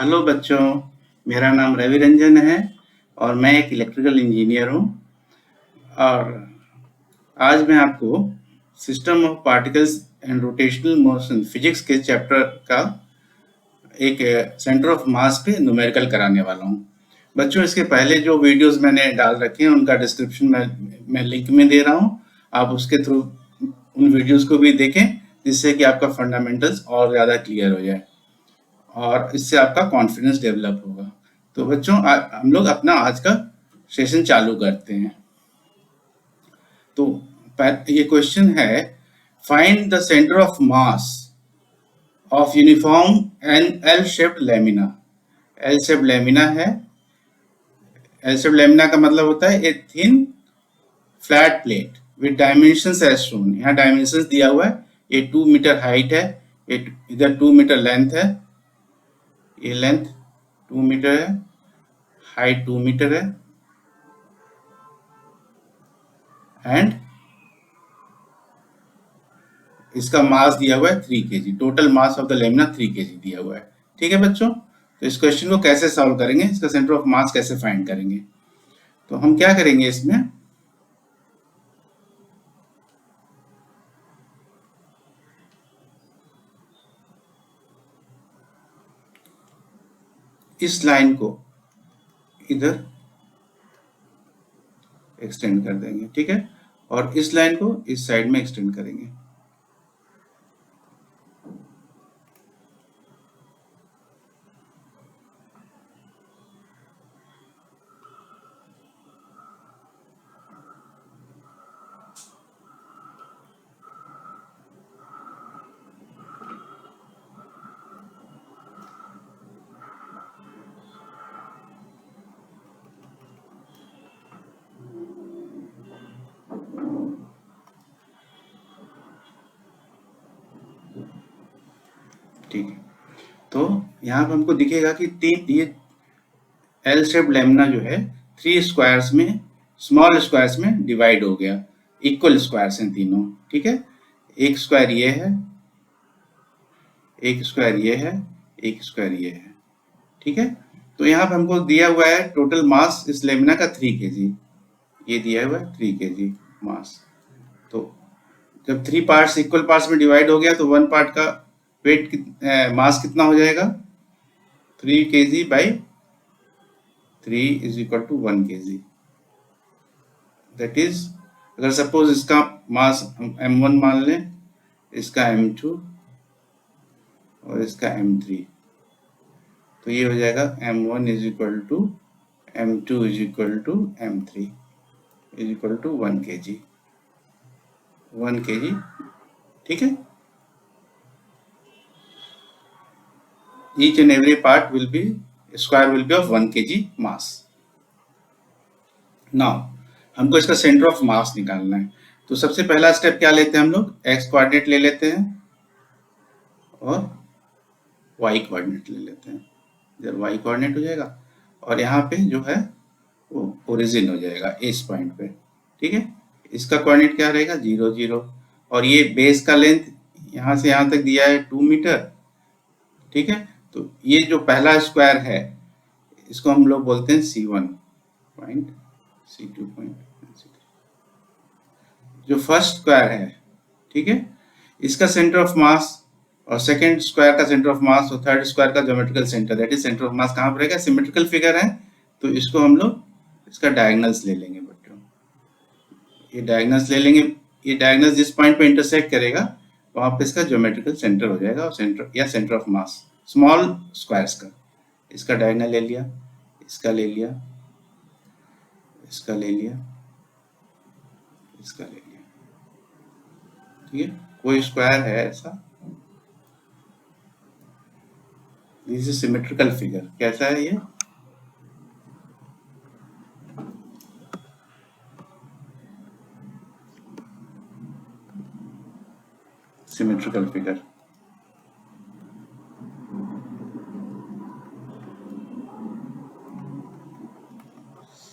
Hello बच्चों, मेरा नाम रवि रंजन है और मैं एक इलेक्ट्रिकल इंजीनियर हूँ। और आज मैं आपको system of particles and rotational motion physics के चैप्टर का एक सेंटर ऑफ मास पे न्यूमेरिकल कराने वाला हूँ। बच्चों, इसके पहले जो वीडियोस मैंने डाल रखे हैं उनका डिस्क्रिप्शन मैं लिंक में दे रहा हूँ। आप उसके थ्रू उन वीडियोस को भी देखें, जिससे कि आपका फंडामेंटल्स और ज़्यादा क्लियर हो जाए और इससे आपका कॉन्फिडेंस डेवलप होगा। तो बच्चों, हम लोग अपना आज का सेशन चालू करते हैं। तो ये क्वेश्चन है, find the centre of mass of uniform and L shaped lamina. L shaped lamina है। एल शेप्ड लैमिना का मतलब होता है a thin flat plate with dimensions as shown. यहाँ डायमेंशंस दिया हुआ है। ये 2 मीटर हाइट है, इधर 2 मीटर लेंथ है, ये लेंथ 2 मीटर है, हाइट 2 मीटर है एंड इसका मास दिया हुआ है 3 kg। Total mass of the lamina 3 kg दिया हुआ है। ठीक है बच्चों, तो इस क्वेश्चन को कैसे सॉल्व करेंगे, इसका सेंटर ऑफ मास कैसे फाइंड करेंगे? तो हम क्या करेंगे, इसमें इस लाइन को इधर एक्सटेंड कर देंगे, ठीक है, और इस लाइन को इस साइड में एक्सटेंड करेंगे। ठीक है, तो यहाँ पर हमको दिखेगा कि ये एल शेप लेमिना जो है 3 स्क्वायर्स में, स्मॉल स्क्वायर्स में डिवाइड हो गया। इक्वल स्क्वायर्स हैं तीनों, ठीक है। एक स्क्वायर ये है, एक स्क्वायर ये है, एक स्क्वायर ये है, ठीक है। तो यहाँ पर हमको दिया हुआ है टोटल मास इस लेमिना का 3 kg। ये दिया हुआ है 3 kg मास। तो जब 3 पार्ट्स इक्वल पार्ट्स में डिवाइड हो गया तो 1 पार्ट का वेट मास कितना हो जाएगा? 3 kg by 3 is equal to 1 kg। That is, अगर सपोज इसका मास हम m1 मान लें, इसका m2 और इसका m3, तो ये हो जाएगा m1 is equal to m2 is equal to m3 is equal to 1 kg। 1 kg, ठीक है। Each and every part will be, square will be of 1 kg mass. Now हमको इसका सेंटर ऑफ मास निकालना है। तो सबसे पहला स्टेप क्या लेते हैं हम लोग? एक्स कोऑर्डिनेट ले लेते हैं और वाई कोऑर्डिनेट ले लेते हैं। जब वाई कोऑर्डिनेट हो जाएगा और यहाँ पे जो है वो ओरिजिन हो जाएगा इस पॉइंट पे, ठीक है। इसका कोऑर्डिनेट क्या रहेगा? 0 0। और ये बेस का लेंथ यहाँ से यहाँ तक दिया है 2 मीटर, ठीक है। तो ये जो पहला स्क्वायर है इसको हम लोग बोलते हैं C1 पॉइंट, C2 पॉइंट, जो फर्स्ट स्क्वायर है, ठीक है। इसका सेंटर ऑफ मास और सेकंड स्क्वायर का सेंटर ऑफ मास और थर्ड स्क्वायर का geometrical centre, that is centre of मास कहाँ पर रहेगा? सिमेट्रिकल फिगर है, तो इसको हम लोग इसका डायगोनल्स ले लेंगे बच्चों। ये डायगोनल्स ले लेंगे, ये डायगोनल्स जिस पॉइंट पे इंटरसेक्ट करेगा वहां पे इसका ज्योमेट्रिकल सेंटर हो जाएगा, और सेंटर या centre of mass small squares का। इसका डायगोनल ले लिया, इसका ले लिया, इसका ले लिया, इसका ले लिया, ठीक है। कोई स्क्वायर है ऐसा, दिस इज सिमेट्रिकल फिगर। कैसा है ये? Symmetrical figure.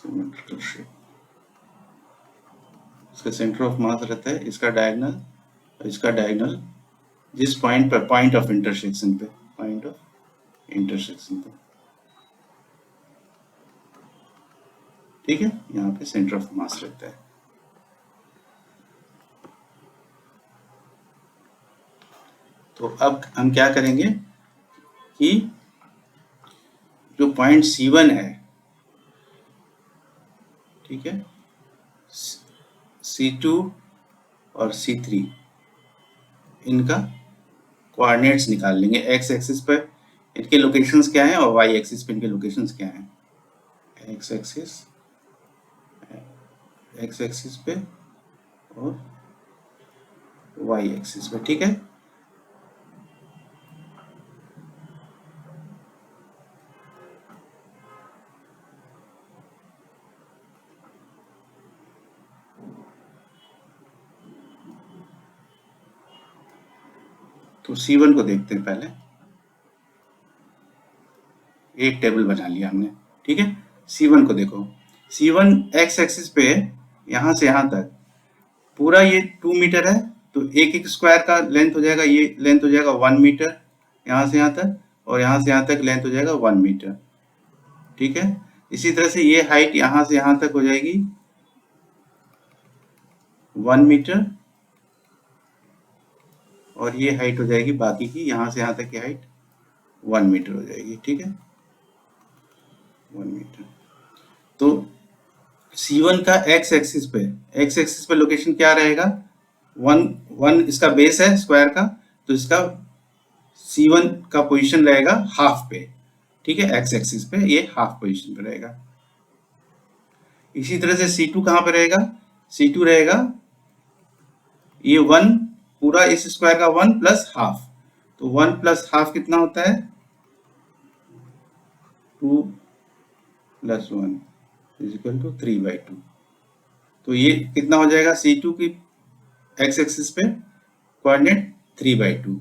Symmetrical shape. इसका सेंटर ऑफ मास रहता है इसका डायगोनल और इसका डायगोनल जिस पॉइंट पर, पॉइंट ऑफ इंटरसेक्शन पे, पॉइंट ऑफ इंटरसेक्शन पे ठीक है, यहाँ पे सेंटर ऑफ मास रहता है। तो अब हम क्या करेंगे कि जो पॉइंट C1 है, ठीक है, C2 और C3 इनका कोऑर्डिनेट्स निकाल लेंगे। एक्स एक्सिस पर इनके लोकेशंस क्या हैं और वाई एक्सिस पे इनके लोकेशंस क्या हैं। एक्स एक्सिस पे और वाई एक्सिस पे, ठीक है। तो C1 को देखते हैं पहले। एक टेबल बना लिया हमने, ठीक है। C1 को देखो, C1 एक्स एक्सिस पे यहाँ से यहाँ तक पूरा ये 2 मीटर है, तो एक स्क्वायर का लेंथ हो जाएगा, ये लेंथ हो जाएगा 1 मीटर यहाँ से यहाँ तक, और यहाँ से यहाँ तक लेंथ हो जाएगा 1 मीटर, ठीक है। इसी तरह से ये हाइट यहाँ से यहाँ तक हो जाएगी 1 मीटर, और ये हाइट हो जाएगी बाकी की, यहाँ से यहाँ तक की हाइट 1 मीटर हो जाएगी, ठीक है, 1 मीटर। तो C1 का एक्स एक्सिस पे लोकेशन क्या रहेगा, 1 इसका बेस है स्क्वायर का, तो इसका C1 का पोजीशन रहेगा हाफ पे, ठीक है। एक्स एक्सिस पे ये हाफ पोजीशन पे रहेगा। इसी तरह से C2 कहाँ पे रहेगा, C2 रहेगा ये 1 पूरा इस स्क्वायर का 1 प्लस हाफ, तो 1 प्लस हाफ कितना होता है, 2 प्लस 1 इज इक्वल टू 3/2। तो ये कितना हो जाएगा, C2 की एक्स एक्सिस पे कोऑर्डिनेट 3/2,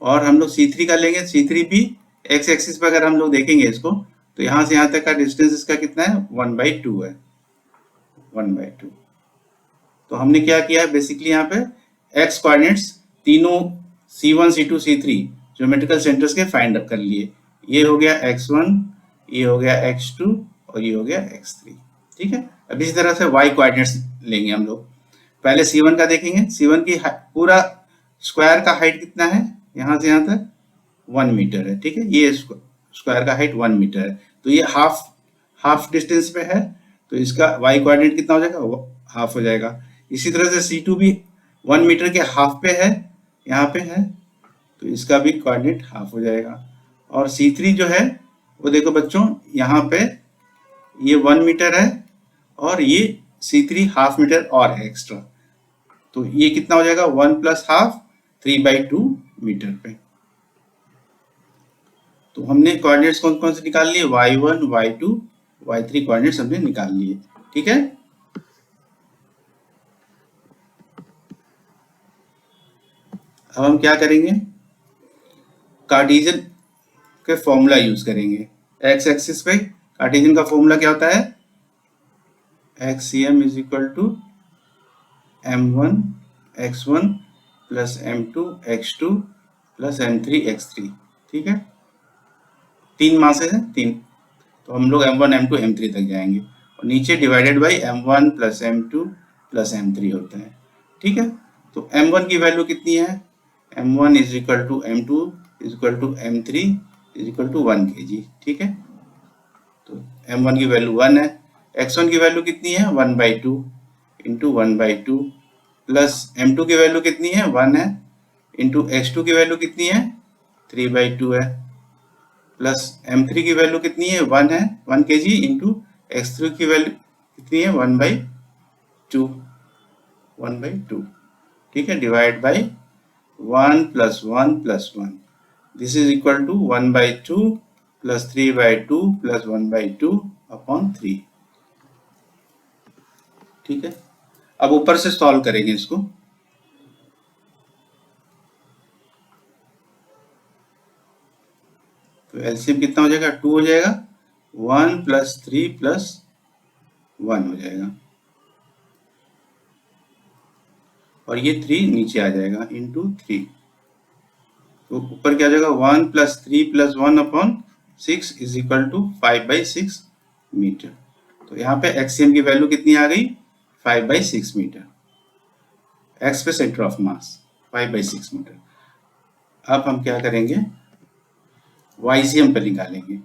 और हम लोग C3 का लेंगे, C3 भी एक्स एक्सिस पे अगर हम लोग देखेंगे इसको, तो यहाँ से यहाँ तक का डिस्टेंस इसका कितना है, 1/2 है, 1/2। तो हमने क्या किया है, बेसिकली यहाँ पे एक्स कोऑर्डिनेट्स तीनों C1 C2 C3 geometrical centres के फाइंड अप कर लिए। ये हो गया x1, ये हो गया x2 और ये हो गया x3, ठीक है। अब इसी तरह से y कोऑर्डिनेट्स लेंगे हम लोग। पहले C1 का देखेंगे, C1 की पूरा स्क्वायर का हाइट कितना है, यहाँ से यहाँ तक 1 मीटर है, ठीक है। ये स्क्वायर का हाइट 1 मीटर है, तो ये हाफ डिस्टेंस पे है, तो इसका y कोऑर्डिनेट कितना हो जाएगा, हाफ हो जाएगा। इसी तरह से C2 भी 1 मीटर के हाफ पे है, यहाँ पे है, तो इसका भी कोऑर्डिनेट हाफ हो जाएगा। और C3 जो है वो देखो बच्चों, यहाँ पे ये 1 मीटर है और ये C3 हाफ मीटर और है एक्स्ट्रा, तो ये कितना हो जाएगा, 1 प्लस हाफ 3/2 मीटर पे। तो हमने कोऑर्डिनेट्स कौन कौन से निकाल लिए, y1 y2 y3 कोऑर्डिनेट्स हमने निकाल लिए, ठीक है। अब हम क्या करेंगे, कार्टेशियन के फॉर्मूला यूज करेंगे। एक्स एक्सिस पे कार्टेशियन का फॉर्मूला क्या होता है, XCM is equal to M1 x1 plus M2 x2 plus M3 x3, ठीक है। 3 मासेस है, 3, तो हम लोग M1 M2 M3 तक जाएंगे, और नीचे divided by M1 plus M2 plus M3 होता है, ठीक है। तो M1 की वैल्यू कितनी है, M1 is equal to M2 is equal to M3 is equal to 1 kg, ठीक है। तो M1 की वैल्यू 1 है, x1 की वैल्यू कितनी है, 1/2 इंटू 1/2 प्लस M2 की वैल्यू कितनी है, 1 है, इंटू x2 की वैल्यू कितनी है, 3/2 है, प्लस M3 की वैल्यू कितनी है, 1 है, 1 kg, इंटू x3 की वैल्यू कितनी है, 1/2, ठीक है, divide by 1 plus 1 plus 1, this is equal to 1/2 plus 3/2 plus 1/2 upon 3, ठीक है। अब ऊपर से सॉल्व करेंगे इसको, तो एलसीएम कितना हो जाएगा, 2 हो जाएगा, 1 प्लस 3 प्लस 1 हो जाएगा, और ये 3 नीचे आ जाएगा इंटू 3, तो ऊपर क्या आ जाएगा, 1 plus 3 plus 1 upon 6 is equal to 5/6 metre. तो यहाँ पे एक्ससीएम की वैल्यू कितनी आ गई, 5/6 मीटर। एक्स पे सेंटर ऑफ मास 5/6 मीटर। अब हम क्या करेंगे, वाईसीएम पे निकालेंगे,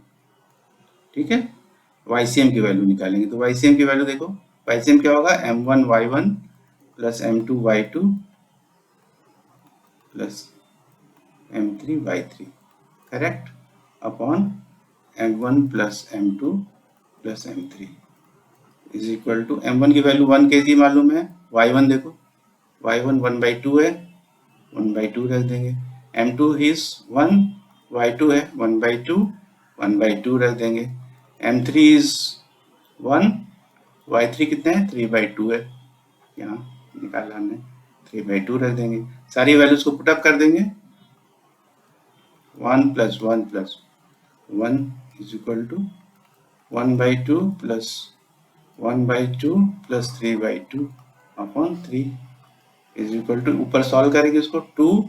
ठीक है, वाईसीएम की वैल्यू निकालेंगे। तो वाईसीएम की वैल्यू देखो, वाईसीएम क्या होगा, m1y1 plus m2y2 plus m3y3, correct, upon m1 plus m2 plus m3 is equal to m1 की वैल्यू 1 kg मालूम है, y1 देखो, y1 1/2 है, 1/2 रख देंगे, m2 इज 1, y2 है 1/2, 1/2 रख देंगे, m3 इज 1, y3 कितने हैं, 3/2 है, यहाँ निकाला हमने, 3/2 रख देंगे। सारी वैल्यूज को पुटअप कर देंगे, 1 plus 1 plus 1 is equal to 1/2 plus 1/2 plus 3/2 upon 3 is equal to, ऊपर सॉल्व करेंगे इसको, 2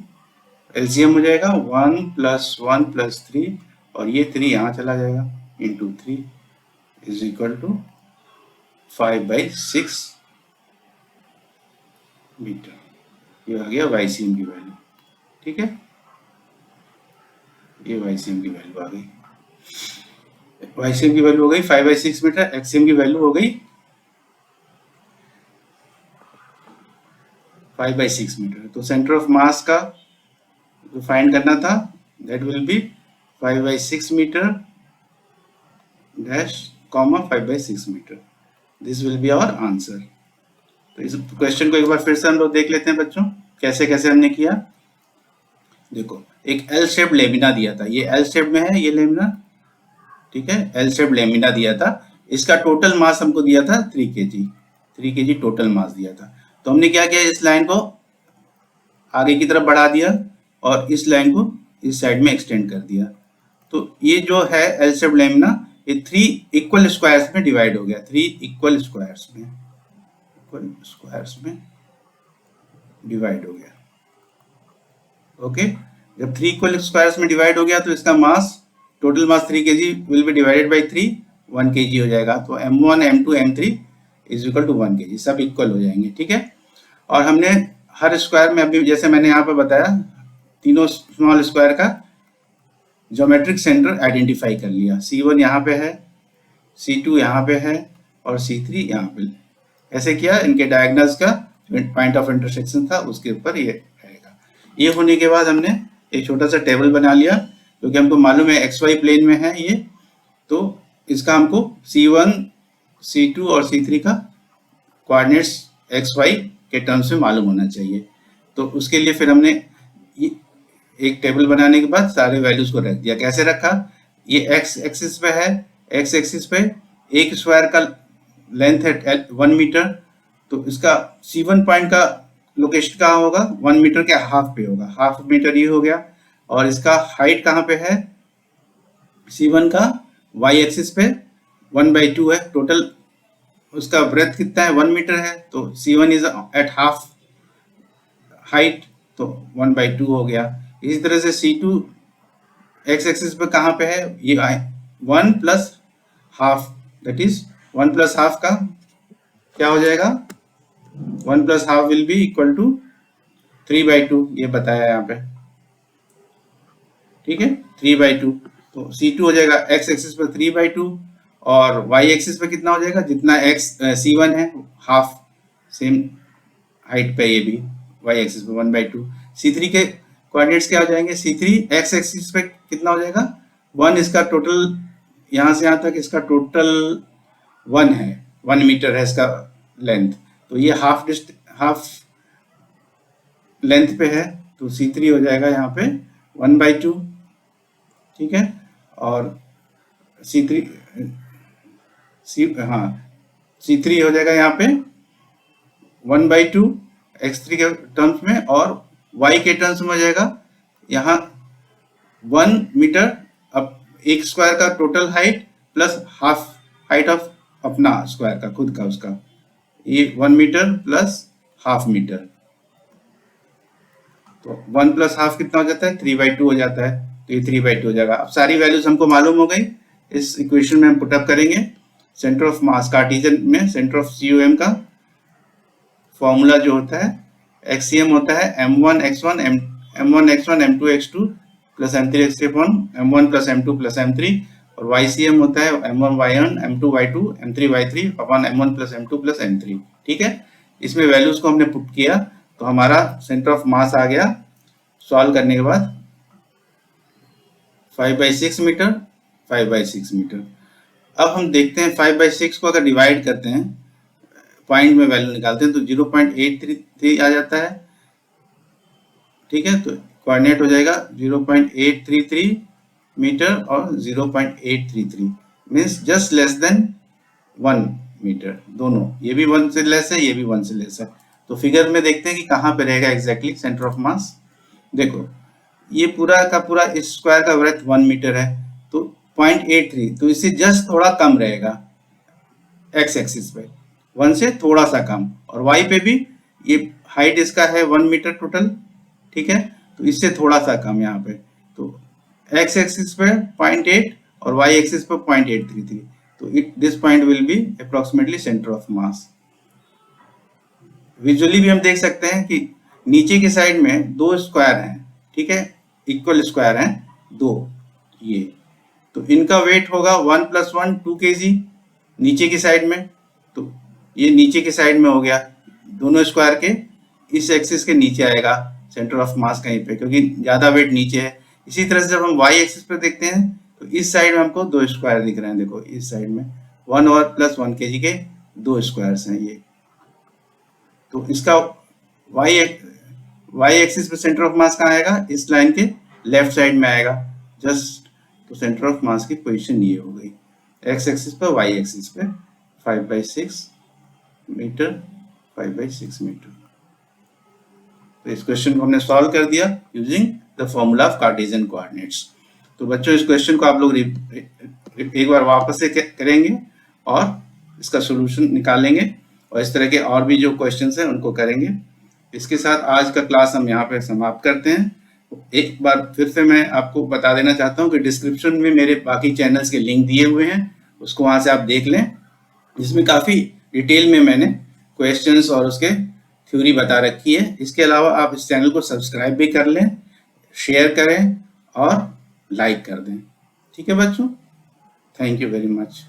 एलसीएम हो जाएगा 1 प्लस 1 प्लस 3 और ये 3 यहाँ चला जाएगा, into 3 is equal to 5/6 metre. ये आ गया वाईसीएम की वैल्यू, ठीक है, ये वाईसीएम की वैल्यू आ गई, वाईसीएम की वैल्यू हो गई 5/6 मीटर, एक्ससीएम की वैल्यू हो गई 5/6 मीटर। तो सेंटर ऑफ मास का जो फाइंड करना था, that will be 5/6 metre dash comma 5/6 metre, this will be our answer. तो इस क्वेश्चन को एक बार फिर से हम लोग देख लेते हैं बच्चों, कैसे कैसे हमने किया। देखो, एक एल शेप लेमिना दिया था, ये एल शेप में है ये लेमिना, ठीक है, एल शेप लेमिना दिया था, इसका टोटल मास हमको दिया था 3 kg, 3 kg टोटल मास दिया था। तो हमने क्या किया, इस लाइन को आगे की तरफ बढ़ा दिया और इस लाइन को इस साइड में एक्सटेंड कर दिया। तो ये जो है एल शेप लेमिना, ये 3 इक्वल स्क्वायर्स में डिवाइड हो गया, 3 इक्वल स्क्वायर्स में डिवाइड हो गया। ओके, जब 3 इक्वल स्क्वायर्स में डिवाइड हो गया तो इसका mass, total mass 3 kg will be divided by 3, 1 kg हो जाएगा। तो m1 m2 m3 is equal to 1 kg, सब इक्वल हो जाएंगे, ठीक है। और हमने हर स्क्वायर में, अभी जैसे मैंने यहाँ पे बताया, तीनों स्मॉल स्क्वायर का ज्योमेट्रिक सेंटर आइडेंटिफाई कर लिया, C1 यहाँ पे है, C2 यहाँ पे है और C3 यहाँ पे। ऐसे किया, इनके डायगोनल्स का पॉइंट ऑफ इंटरसेक्शन था उसके ऊपर ये रहेगा। ये होने के बाद हमने एक छोटा सा टेबल बना लिया, क्योंकि हमको मालूम है XY प्लेन में है ये, तो इसका हमको C1, C2 और C3 का कोऑर्डिनेट्स XY के टर्म्स में मालूम होना चाहिए। तो उसके लिए फिर हमने एक टेबल बनाने के बाद सारे वैल्यूज को रख दिया। कैसे रखा, ये x एक्सिस पे है, x एक्सिस पे एक स्क्वायर का लेंथ है 1 मीटर, तो इसका C1 पॉइंट का लोकेशन कहाँ होगा, 1 मीटर के हाफ पे होगा, हाफ मीटर ये हो गया। और इसका हाइट कहाँ पे है, C1 का y एक्सिस पे 1/2 है, टोटल उसका ब्रेथ कितना है, 1 मीटर है, तो C1 is at half height, तो 1/2 हो गया। इसी तरह से C2 x एक्सिस पे कहाँ पे है, ये 1 plus half, that is 1 plus half का क्या हो जाएगा, 1 plus half will be equal to 3/2, ये बताया यहाँ पे, ठीक है, 3/2। तो C2 हो जाएगा x एक्सिस पर 3/2 और y एक्सिस पे कितना हो जाएगा, जितना C1 है हाफ, सेम हाइट पे ये भी y एक्सिस पे 1/2। C3 के कोऑर्डिनेट्स क्या हो जाएंगे, C3 x एक्सिस पे कितना हो जाएगा 1, इसका टोटल यहाँ से यहाँ तक इसका टोटल 1 है, 1 मीटर है इसका लेंथ, तो ये हाफ लेंथ पे है, तो C3 हो जाएगा यहाँ पे 1/2, ठीक है। और C3 हो जाएगा यहाँ पे 1/2 x3 के टर्म्स में, और y के टर्म्स में हो जाएगा यहाँ 1 मीटर, अब एक स्क्वायर का total height plus half height of अपना स्क्वायर का खुद का उसका, ये 1 मीटर प्लस हाफ मीटर, तो 1 प्लस हाफ कितना हो जाता है, 3/2 हो जाता है, तो ये 3/2 हो जाएगा। अब सारी वैल्यूज हमको मालूम हो गई, इस इक्वेशन में हम पुटअप करेंगे सेंटर ऑफ मास कार्टेशियन में सेंटर ऑफ COM का फॉर्मूला जो होता है एक्सीएम होता है m1 x1 m2 x2 plus m3 x3 upon m1 plus m2 plus m3, और YCM होता है m1 y1 m2 y2 m3 y3 upon m1 plus m2 plus m3। ठीक है, इसमें वैल्यूज को हमने पुट किया तो हमारा सेंटर ऑफ मास आ गया सॉल्व करने के बाद 5/6 मीटर 5/6 मीटर। अब हम देखते हैं 5/6 को अगर डिवाइड करते हैं, पॉइंट में वैल्यू निकालते हैं तो 0.833 आ जाता है। ठीक है, तो कोऑर्डिनेट हो जाएगा 0.833 मीटर और 0.833 means just less than 1 metre, दोनों, ये भी 1 से लेस है, ये भी 1 से लेस है। तो फिगर में देखते हैं कि कहाँ पे रहेगा एग्जैक्टली सेंटर ऑफ मास। देखो ये पूरा का पूरा इस स्क्वायर का ब्रेथ 1 मीटर है, तो 0.83, तो इससे जस्ट थोड़ा कम रहेगा एक्स एक्सिस पे, 1 से थोड़ा सा कम, और वाई पे भी ये हाइट इसका है 1 मीटर टोटल। ठीक है, तो इससे थोड़ा सा कम यहाँ पे, तो एक्स एक्सिस पे 0.8 और वाई एक्सिस पे 0.833, तो this point will be approximately centre of mass. Visually भी हम देख सकते हैं कि नीचे की साइड में दो स्क्वायर हैं, ठीक है, इक्वल स्क्वायर हैं दो, ये, तो इनका वेट होगा 1 + 1 2 kg नीचे की साइड में, तो ये नीचे की साइड में हो गया, दोनों स्क्वायर के इस एक्सिस के नीचे आएगा सेंटर ऑफ मास कहीं पे, क्योंकि ज्यादा वेट नीचे है। इसी तरह से जब हम वाई एक्सिस पे देखते हैं तो इस साइड में हमको दो स्क्वायर दिख रहे हैं, देखो इस साइड में 1 और + 1 kg के दो स्क्वायर्स हैं ये, तो इसका वाई एक्सिस पे सेंटर ऑफ मास कहाँ आएगा, इस लाइन के लेफ्ट साइड में आएगा जस्ट, तो सेंटर ऑफ मास की पोजीशन ये हो गई, एक्स एक्सिस पर वाई एक्सिस पे 5/6 मीटर 5/6 मीटर। तो इस क्वेश्चन को हमने सॉल्व कर दिया using the formula of Cartesian coordinates. तो बच्चों इस क्वेश्चन को आप लोग एक बार वापस से करेंगे और इसका सोल्यूशन निकालेंगे, और इस तरह के और भी जो क्वेश्चंस हैं उनको करेंगे। इसके साथ आज का क्लास हम यहाँ पे समाप्त करते हैं। एक बार फिर से मैं आपको बता देना चाहता हूँ कि डिस्क्रिप्शन में मेरे बाकी चैनल्स के लिंक दिए हुए हैं, उसको वहाँ से आप देख लें, जिसमें काफ़ी डिटेल में मैंने क्वेश्चंस और उसके थ्योरी बता रखी है। इसके अलावा आप इस चैनल को सब्सक्राइब भी कर लें, शेयर करें और लाइक कर दें। ठीक है बच्चों, थैंक यू वेरी मच।